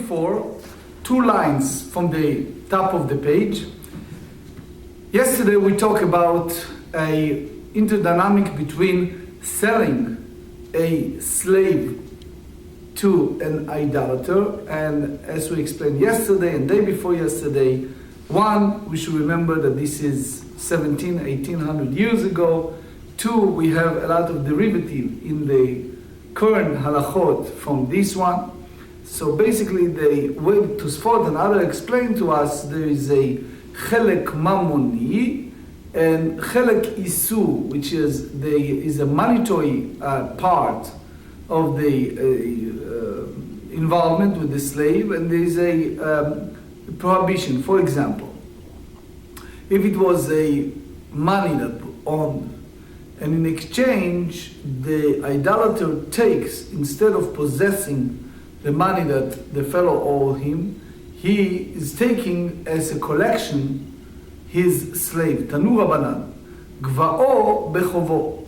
4, 2 lines from the top of the page. Yesterday we talked about a interdynamic between selling a slave to an idolater, and as we explained yesterday and day before yesterday, one, we should remember that this is 1800 years ago. 2, we have a lot of derivative in the current halachot from this one. So basically the way Tosfot and others explain to us, there is a chelek mamoni and chelek isu, which is a monetary part of the involvement with the slave, and there is a prohibition. For example, if it was a money that owned, and in exchange the idolater takes, instead of possessing the money that the fellow owed him, he is taking as a collection his slave. Tanu Rabbanan, gva'o bechovo.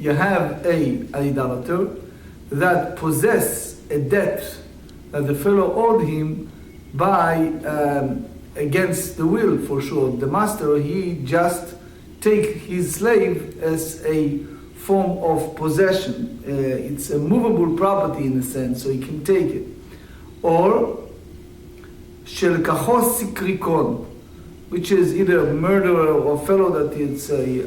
You have a idolater that possess a debt that the fellow owed him by against the will, for sure. The master, he just take his slave as a form of possession. It's a movable property in a sense, so he can take it. Or shelkacho sikrikon, which is either a murderer or fellow that is a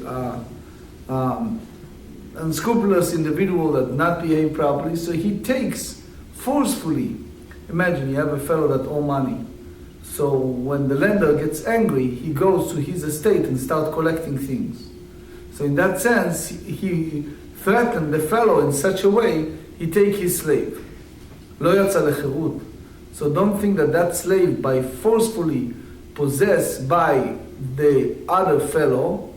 unscrupulous individual that not behave properly, so he takes forcefully. Imagine you have a fellow that owes money. So when the lender gets angry, he goes to his estate and starts collecting things. So in that sense, he threatened the fellow in such a way, he take his slave. Lo yatsa lecherut. So don't think that that slave, by forcefully possessed by the other fellow,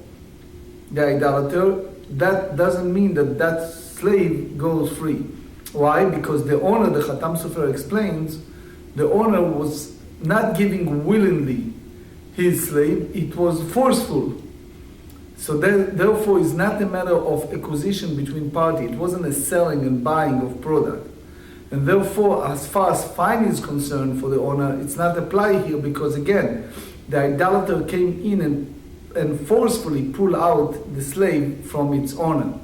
the idolater, that doesn't mean that that slave goes free. Why? Because the owner, the Khatam Sofer explains, the owner was not giving willingly his slave, it was forceful. So therefore it's not a matter of acquisition between parties. It wasn't a selling and buying of product. And therefore, as far as fine is concerned for the owner, it's not applied here because again, the idolater came in and forcefully pulled out the slave from its owner.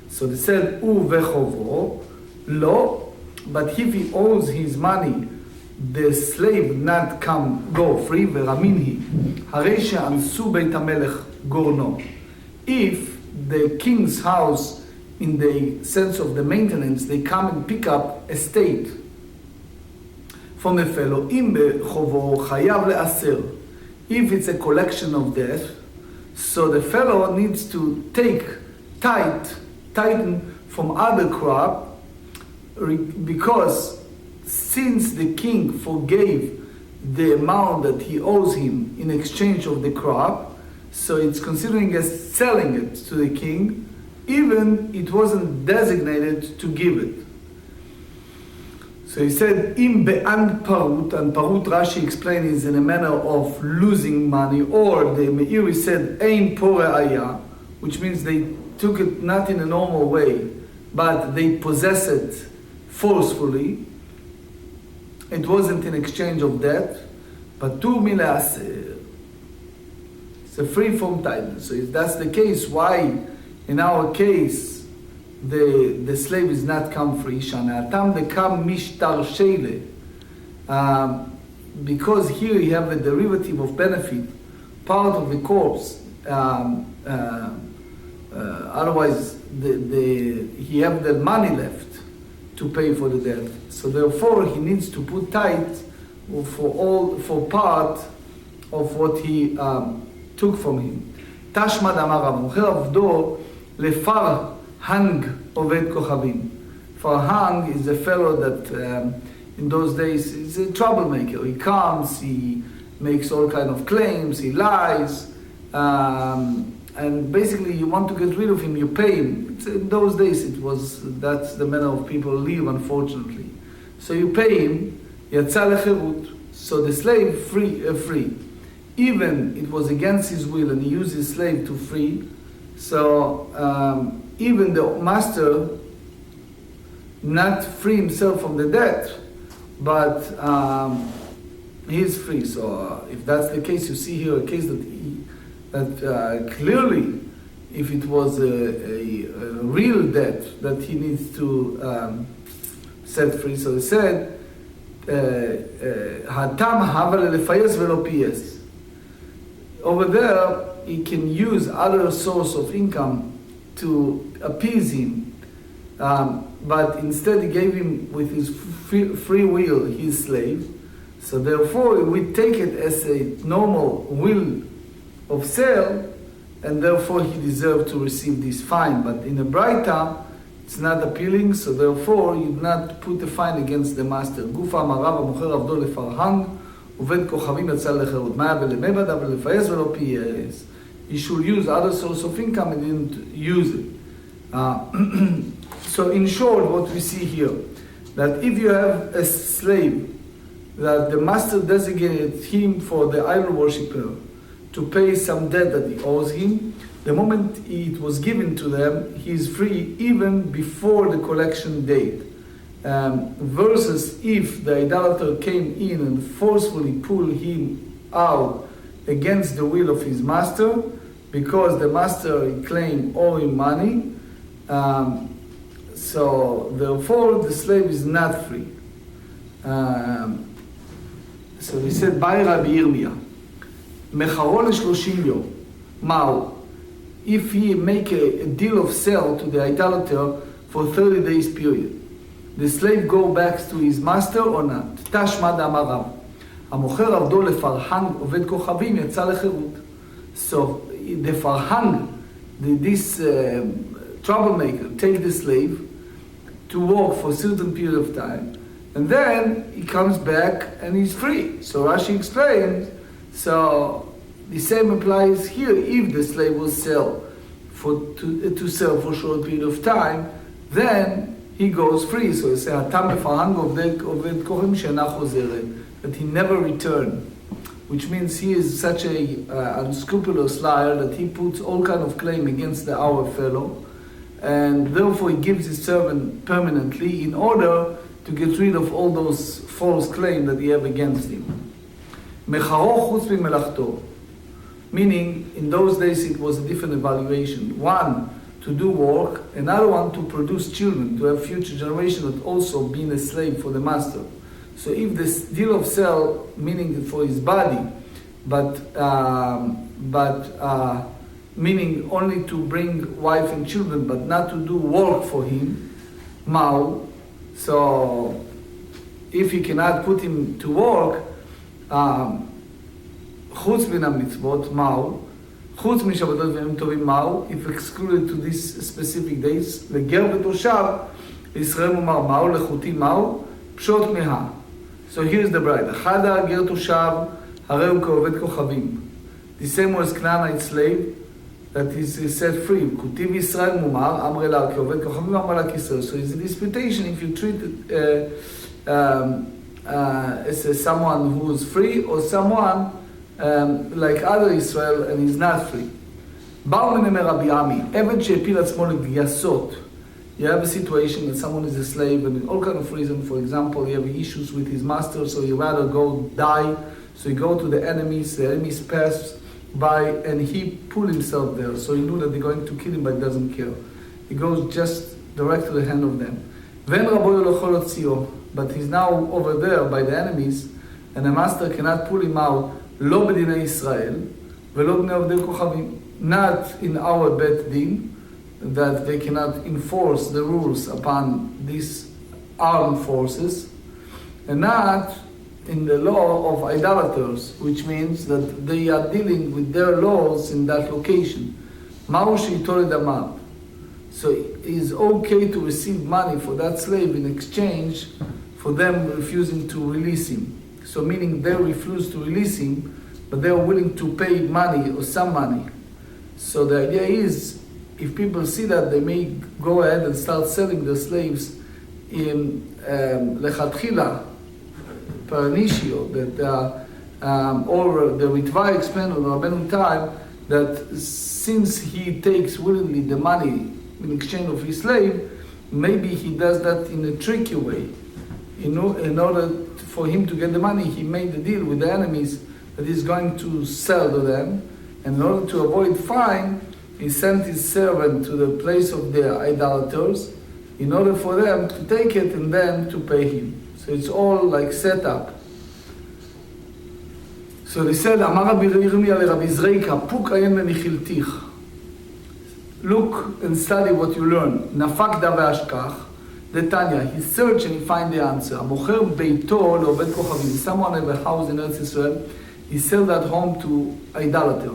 So they said, U vechovo, lo, but if he owes his money, the slave not go free, veraminhi, harei she'ansu beit hamelech gorno. If the king's house, in the sense of the maintenance, they come and pick up estate from a fellow, im bechovo chayav le'aser, if it's a collection of debt, so the fellow needs to tighten from other crop, because since the king forgave the amount that he owes him in exchange of the crop, so it's considering as selling it to the king, even it wasn't designated to give it. So he said, im be'and parut, and parut Rashi explained is in a manner of losing money, or the Meiri said, ein pore'aya, which means they took it not in a normal way, but they possess it forcefully. It wasn't in exchange of debt, but tu mileaser. It's a free from tightness. So if that's the case, why in our case the slave is not come free? Shanatam dekam mishtar sheile. Because here you have a derivative of benefit, part of the corpse. Otherwise, he have the money left to pay for the debt. So therefore, he needs to put tight for part of what he took from him. Tashmad amar Rav, mocher avdo lefar hang oved kochavim. Farhang is a fellow that in those days is a troublemaker. He comes, he makes all kind of claims, he lies, and basically you want to get rid of him, you pay him. In those days that's the manner of people live, unfortunately. So you pay him, yatsa lecherut, so the slave free. Even it was against his will and he used his slave to free, so even the master not free himself from the debt, but he is free. So if that's the case, you see here a case that clearly, if it was a real debt that he needs to set free. So he said, "Hatam havel lefayes velo piyes." Over there, he can use other source of income to appease him, but instead he gave him with his free will his slave. So therefore, we take it as a normal will of sale, and therefore he deserved to receive this fine. But in a Braita, it's not appealing, so therefore you do not put the fine against the master. גופה אמר רב המוכר עבדו לפרהנג, עובד כוכבים יצא לחירות. מה ולמבדה ולפייס ולא פייס. He should use other source of income and didn't use it. So in short, what we see here, that if you have a slave that the master designated him for the idol worshipper to pay some debt that he owes him, the moment it was given to them, he is free even before the collection date. Versus if the idolater came in and forcefully pulled him out against the will of his master, because the master claimed owe him money, so therefore the slave is not free. So he said, "By Rabbi Yirmiyah, mecharo ל-30 יום." Mao, if he make a deal of sale to the idolater for 30 days period, the slave go back to his master or not? תשמע דאמר רב, המוכר עבדו לפרהנג עובד כוכבים יצא לחירות. So the farhang, this troublemaker, take the slave to work for a certain period of time, and then he comes back and he's free. So Rashi explains, so the same applies here. If the slave will sell to sell for a short period of time, then he goes free. So he says, "Hatam farhang oved kochim she'ena chozeret," that he never returned. Which means he is such a unscrupulous liar that he puts all kind of claim against our fellow, and therefore he gives his servant permanently in order to get rid of all those false claims that he have against him. Mecharo chutz melachto, meaning in those days it was a different evaluation. One, to do work, another one to produce children, to have future generation, but also being a slave for the master. So if this deal of sale, meaning for his body, but meaning only to bring wife and children, but not to do work for him, Mao. So if he cannot put him to work, חוץ מן המצוות, Mao, חוץ משבתות וימים טובים, Mao, if excluded to these specific days, לגר ותושב, לישראל מומר Mao, לחותי Mao, פשוט מה. So here's the bride. אחד הגר תושב, הרי הוא כעובד כוכבים. The same was Canaanite slave that is set free. כותיב ישראל מומר, אמר אלה כעובד כוכבים, אמר לה כישראל. So it's a disputation if you treat it as someone who is free or someone like other Israel and is not free. באו מנמי רבי עמי, עבד שהפיל עצמו לגייסות. You have a situation that someone is a slave and all kind of reason. For example, you have issues with his master, so you rather go die. So you go to the enemies pass by, and he pulled himself there. So he knew that they're going to kill him, but he doesn't care. He goes just direct to the hand of them. But he's now over there by the enemies, and the master cannot pull him out. לא בדיני ישראל, ולא בני עובדי כוכבים. Not in our bet din, that they cannot enforce the rules upon these armed forces, and not in the law of idolaters, which means that they are dealing with their laws in that location. So it is okay to receive money for that slave in exchange for them refusing to release him. So meaning they refuse to release him, but they are willing to pay money or some money. So the idea is, if people see that, they may go ahead and start selling the slaves in lechatchila, per initio, that or the Ritva explained on Rabbeinu time, that since he takes willingly the money in exchange of his slave, maybe he does that in a tricky way. in order for him to get the money, he made the deal with the enemies that he's going to sell to them. And in order to avoid fine, he sent his servant to the place of the idolaters in order for them to take it and then to pay him. So it's all like set up. So they said, Amar Rabbi Yirmiyah le Rabbi Zreika, puk ayin v'nichiltich. Look and study what you learn. Nafak da ve'ashkach. The Tanya, he searched and he find the answer. Amocher beito le'oved kochavim. Someone have a house in Eretz Yisrael, he sell that home to idolater.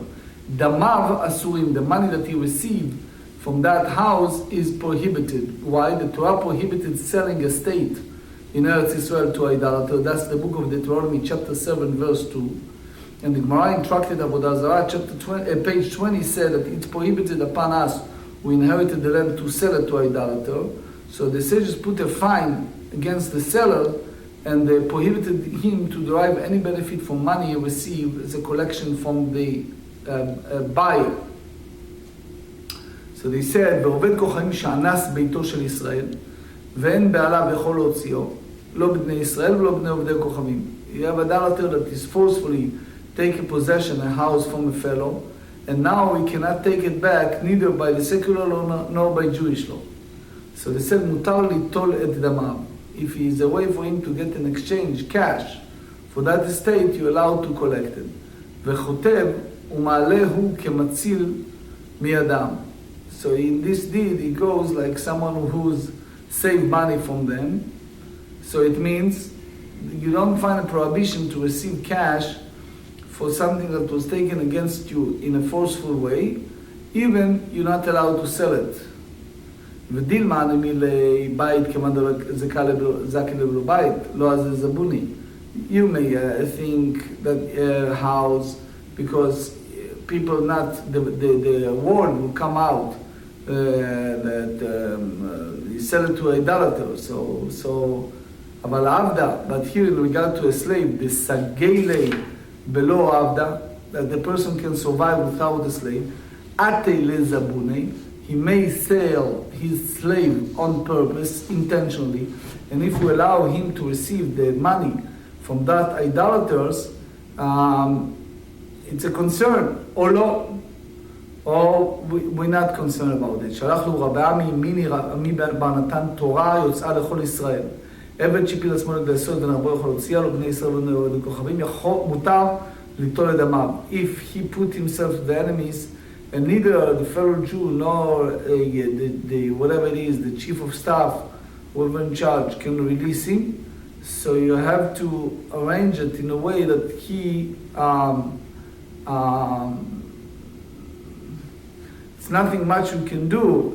Damav asurim, the money that he received from that house is prohibited. Why? The Torah prohibited selling estate in Eretz Yisrael to idolater. That's the book of Deuteronomy, chapter 7, verse 2. And the Gemara in Tractate Gittin, page 20 said that it's prohibited upon us who inherited the land to sell it to idolater. So the sages put a fine against the seller, and they prohibited him to derive any benefit from money he received as a collection from the buyer. So they said, ועובד כוכבים שאנס ביתו של ישראל, ואין בעליו יכול להוציאו, לא בני ישראל ולא בני עובדי כוכבים. You have a idolater that is forcefully taking possession a house from a fellow, and now he cannot take it back neither by the secular law nor by Jewish law. So they said, mutar litol et damav. If he is a way for him to get an exchange, cash, for that estate, you're allowed to collect it. V'chotev u'ma'alehu kematzil mi'adam. So in this deed, he goes like someone who's saved money from them. So it means you don't find a prohibition to receive cash for something that was taken against you in a forceful way, even you're not allowed to sell it. ודילמה מבית כמעט זקה לבלו בית, לא אז זה זבוני. You may think that house, because people not, the word will come out that you sell it to idolater. So, אבל עבדה, but here in regard to a slave, the סגלי בלא עבדה, that the person can survive without a slave, עתי לזבוני, he may sell his slave on purpose, intentionally, and if we allow him to receive the money from that idolaters, it's a concern, or no, or we're not concerned about it. שלח לו רבי עמי בר נתן תורה יוצאה לכל ישראל. עבד שהפיל עצמו לגייסות ונרבו יכול להוציאה לו, בני ישראל וכוכבים, מותר ליטול את דמיו. If he put himself to the enemies, and neither the fellow Jew nor the whatever it is, the chief of staff, whoever in charge, can release him. So you have to arrange it in a way that he, it's nothing much you can do.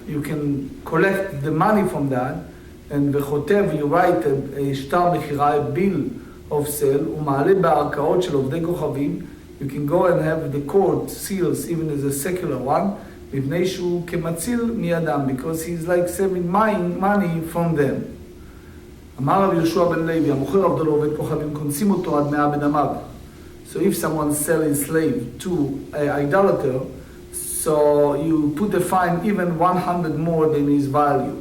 You can collect the money from that, and v'chotev, you write a shtar mechira, a bill of sale, ומעלה בערכאות של עובדי כוכבים. You can go and have the court seals, even as a secular one, מפני שהוא כמציל מידם, because he's like saving money from them. אמר רב יהושע בן לוי, המוכר עבדו לעובד כוכבים, קונסים אותו עד 100 בדמיו. So if someone sells his slave to an idolater, so you put a fine even 100 more than his value.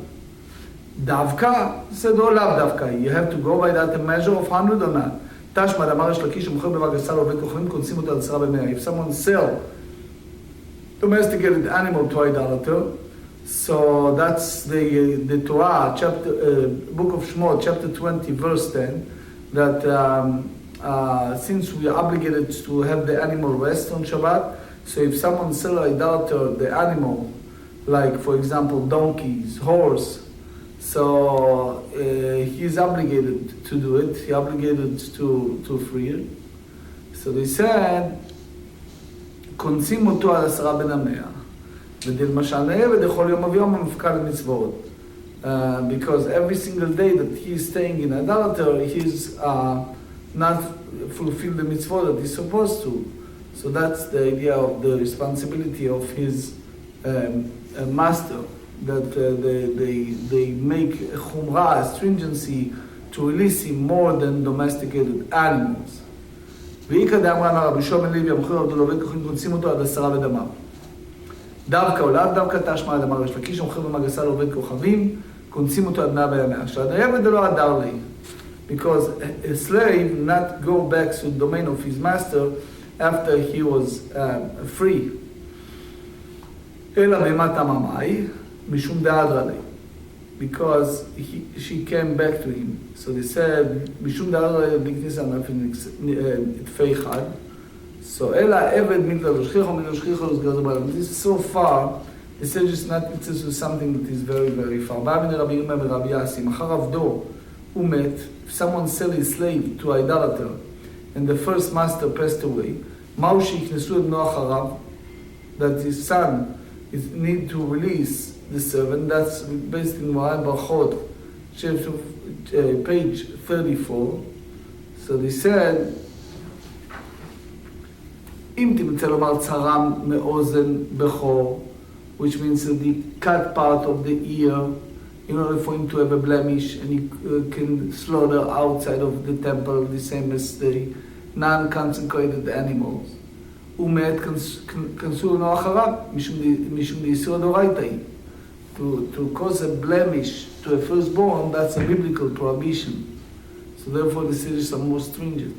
דווקא, said, oh, לאו דווקא, you have to go by that a measure of 100 or not. תשמע, אמר יש לקיש שמוכר בבגסה לעובד כוכבים, קונסים אותו על 10 ב-100. If someone sell domesticated animal to idolater, so that's the Torah, book of Shemot, chapter 20, verse 10, that since we are obligated to have the animal rest on Shabbat, so if someone sell idolater the animal, like for example donkeys, horse, so he's obligated to do it, he's obligated to free it. So they said, קונסים אותו על 10 ב-100. ודלמשל נאה ודכל יום ויום המפקד למצוות. Because every single day that he's staying in idolater, he's not fulfill the mitzvot that he's supposed to. So that's the idea of the responsibility of his master, that they make a chumrah, a stringency, to release him more than domesticated animals. ואיקא דאמרן רבי יהושע בן לוי, המוכר עבדו לעובד כוכבים, קונסים אותו עד 10 בדמיו. דווקא או לאו דווקא תשמע דמר יש לקיש, המוכר במגסה לעובד כוכבים, קונסים אותו עד 100 בימיה. עכשיו, העבד לא הדר לי, because a slave not go back to the domain of his master after he was free. אלא בהמת הממאי, משום דאדרא לי, because she came back to him. So they said, משום דאדרא לי, בגניסה נפין תפי אחד. So אלא עבד מילתא לשכיחו, מילתא לשכיחו, לסגר בעולם. This is so far, the sage is not interested in something that is very, very far. בא מן רבי יומי ורבי יאסי, מחר עבדו, הוא מת, if someone sell his slave to idolater, and the first master passed away, מהו שיקנסו את בנו אחריו, that his son is need to release the servant. That's based in Moran Barchot, page 34. So they said, אם תמצא לומר צרם מאוזן בכור, which means that the cut part of the ear, in order for him to have a blemish, and he can slaughter outside of the temple, the same as the non-consecrated animals. ומת כנסו לו אחריו, משום דאיסור דאורייתא. To cause a blemish to a firstborn, that's a biblical prohibition. So therefore the sages are more stringent.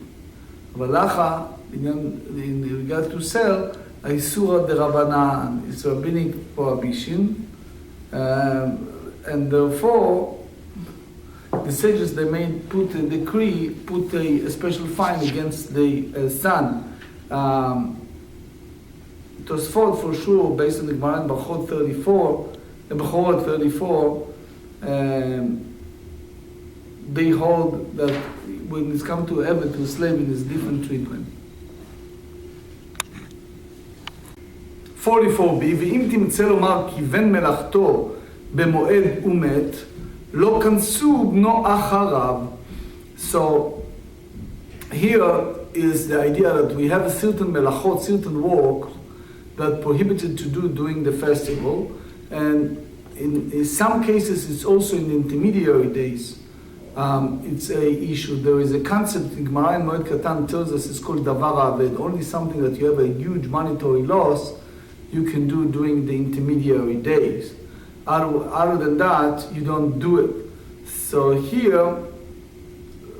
אבל לאחר, in regard to sell, האיסור דרבנן, it's a rabbinic prohibition, and therefore the sages, they made put a decree, put a special fine against the son. It was fought for sure based on the Gemara in Barchot 34, Bechorot 34, they hold that when it's come to Eved, to a slave, it is different treatment. 44b, ואם תמצא לומר כי בן מלאכתו במועד ומת, לא כנסו בנו אחריו. So here is the idea that we have a certain melachot, certain work that prohibited to do during the festival, and in some cases it's also in the intermediary days. It's a issue. There is a concept in Gemara in Moed Katan tells us it's called davar aved. Only something that you have a huge monetary loss you can do during the intermediary days. Other than that, you don't do it. So here,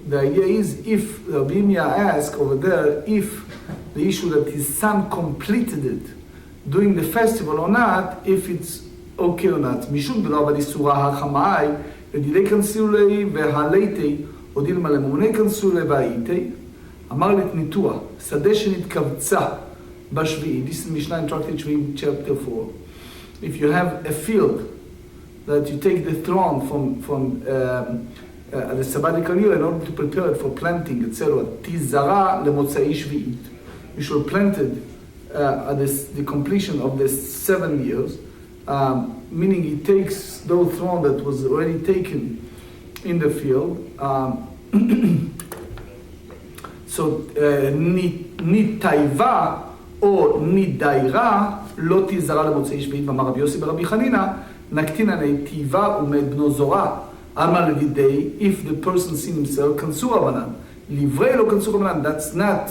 the idea is, if Rabbi Yirmiyah asked over there, if the issue that his son completed it during the festival or not, if it's okay or not. משום דלא אבל איסורה החמאי, ודילי כנסו לי והליתי, או דילמה למוני כנסו לי והייתי, אמר לי תניתוח, שדה שנתקבצה בשביעי, this is Mishnah in Tractate Gittin, chapter 4. If you have a field that you take the throne from the sabbatical year in order to prepare it for planting, etc., תיזרה למוצאי שביעית. You should plant it at the completion of the 7 years, meaning he takes those throne that was already taken in the field. So ניטייבה או נידיירה לא תיזרה למוצאי שביעית, ואמר רבי יוסי ברבי חנינא, נקטין הנטיבה ומת בנו זורה. אמר לדידי, if the person seen himself, כנסו רבנן. livre lo כנסו רבנן, that's not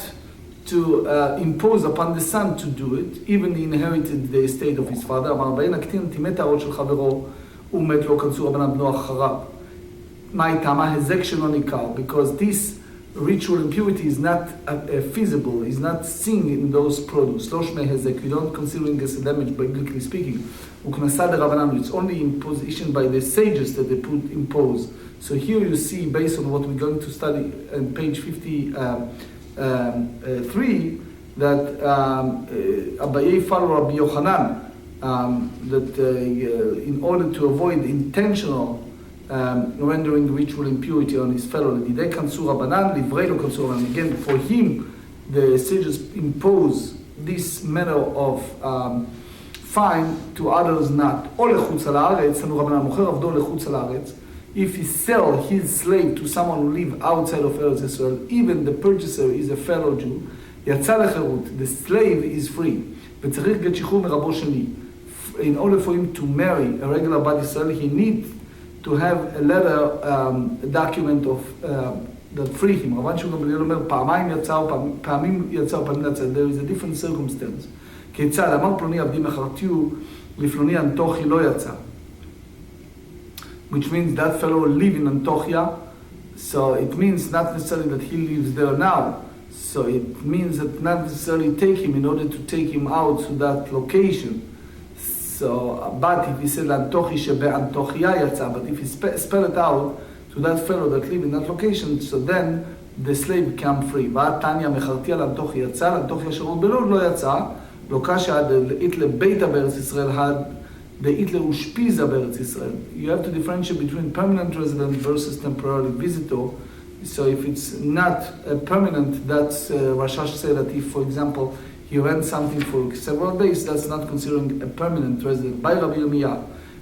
to impose upon the son to do it, even he inherited the estate of his father. אמר רבי נקטין תימת הערות של חברו, ומת לא כנסו רבנן בנו אחריו. מה איתמה? הזק שלא ניכר, because this ritual impurity is not feasible, is not seen in those produce. לא שמי הזק, we don't consider it as a damage, biblically speaking. וכנסה דרבנן, it's only imposition by the sages that they put impose. So here you see, based on what we're going to study on page 53, that Abaye followed Rabbi Yochanan, that in order to avoid intentional rendering ritual impurity on his fellow, again, for him, the sages impose this manner of fine, to others not. If he sell his slave to someone who live outside of Eretz Israel, even the purchaser is a fellow Jew, the slave is free. In order for him to marry a regular Bat Yisrael, he needs to have a letter, a document of that free him. There is a different circumstance. which means that fellow live in Antochia. So it means not necessarily that he lives there now. So it means that not necessarily take him in order to take him out to that location. So, but if he said Antochi shebe Antochia yatsa, but if he spell it out to that fellow that live in that location, so then the slave become free. Tanya mecharti al Antochi yatsa, Antochi asher belud lo yatsa, lo kasha ad itle beita be'eretz Yisrael had the itle ushpiza be'eretz Yisrael. You have to differentiate between permanent resident versus temporary visitor. So if it's not permanent, that's Rashash said that if, for example, he rent something for several days, that's not considering a permanent resident. By Rabbi Yomi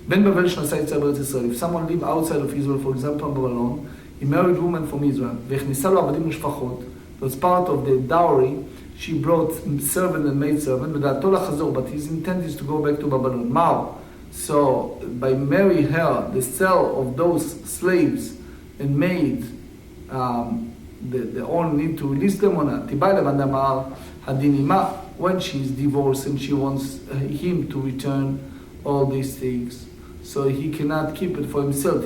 Ben Bavel Shnasai Tzaberet Israel. If someone live outside of Israel, for example, in Babylon, he married a woman from Israel. V'echnisa lo avadim u'shfachot. That's part of the dowry. She brought servant and maid servant. But his intent is to go back to Babylon. Now, so by marrying her, the sale of those slaves and maids, the owner need to release them or not. When she is divorced and she wants him to return all these things, so he cannot keep it for himself.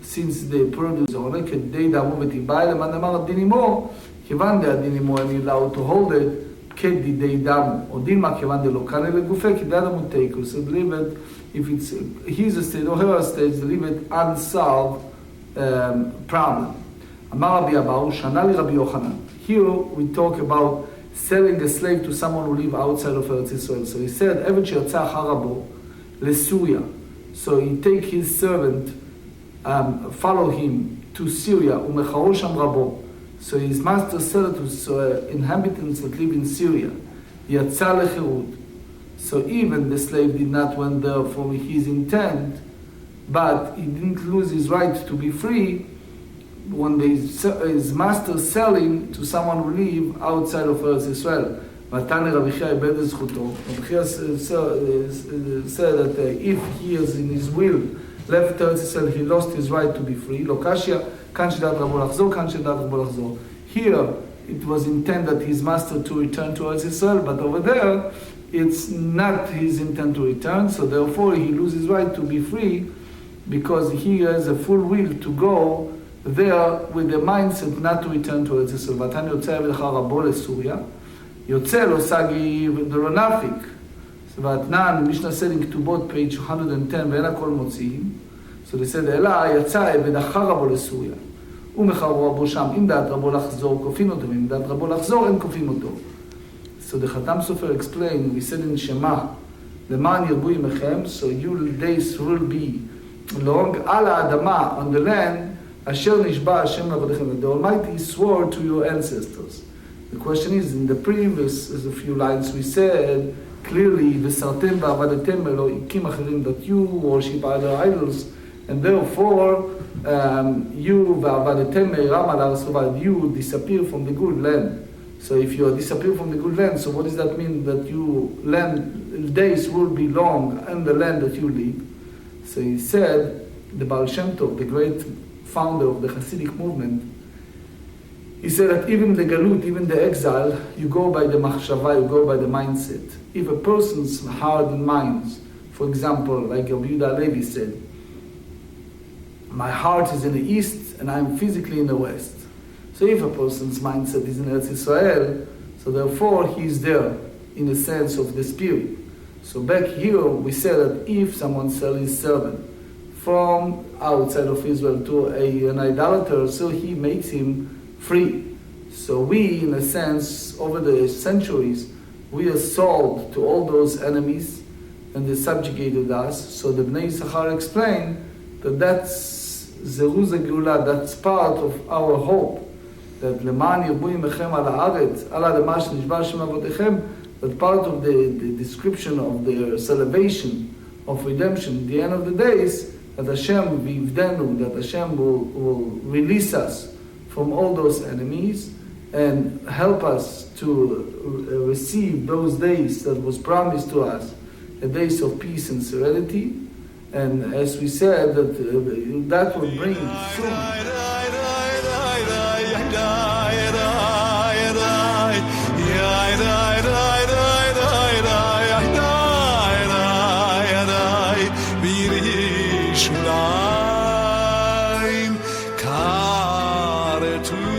Since the producer and allowed to hold it, so leave it, if it's his estate or her estate, leave it unsolved problem. Here we talk about selling a slave to someone who live outside of Eretz Israel. So he said, so he take his servant, follow him to Syria, so his master sold it to inhabitants that live in Syria. So even the slave did not went there for his intent, but he didn't lose his right to be free when his master selling to someone who live outside of Eretz Israel. Rabbi said that if he is in his will left Eretz Israel, he lost his right to be free. Here, it was intended his master to return to Eretz Israel, but over there, it's not his intent to return, so therefore he loses his right to be free because he has a full will to go there with the mindset not to return to Eretz Israel. ואתן יוצא אליך רבו לסוריה, יוצא לו סגי ולא נפיק. ואתנן, משנה said in כתובות, page 110, ואין הכל מוציאים. So they said, אלא יצא ודחה רבו לסוריה. ומחרו רבו שם, אם דעת רבו לחזור, כופין אותו, אם דעת רבו לחזור, אין כופין אותו. So the Khatam Sofer explained, we said in Shema, למען ירבו ימיכם, so your days will be long, על האדמה, on the land, אשר נשבע השם לעבדיכם. The Almighty swore to your ancestors. The question is, in the previous a few lines we said, clearly, וסרתם ועבדתם אלוהיקים אחרים, that you worship other idols, and therefore, you ועבדתם מרם על הארץ, you disappear from the good land. So if you disappear from the good land, so what does that mean? That you days will be long in the land that you live. So he said, the Baal Shem Tov, the great founder of the Hasidic movement, he said that even the galut, even the exile, you go by the machshava, you go by the mindset. If a person's heart and minds, for example, like Rabbi Yehuda Levi said, my heart is in the east and I'm physically in the west. So if a person's mindset is in Eretz Israel, so therefore he is there in the sense of the spirit. So back here we said that if someone sells his servant from outside of Israel to an idolater, so he makes him free. So we, in a sense, over the centuries, we are sold to all those enemies and they subjugated us. So the Bnei Yisachar explained that that's Zeruz HaGeula, that's part of our hope. That למען ירבו ימיכם על הארץ, על האדמה שנשבע השם אבותיכם, that part of the description of their salvation, of redemption, the end of the days, that Hashem vivdenu, that Hashem will release us from all those enemies and help us to receive those days that was promised to us, the days of peace and serenity. And as we said, that will bring soon. to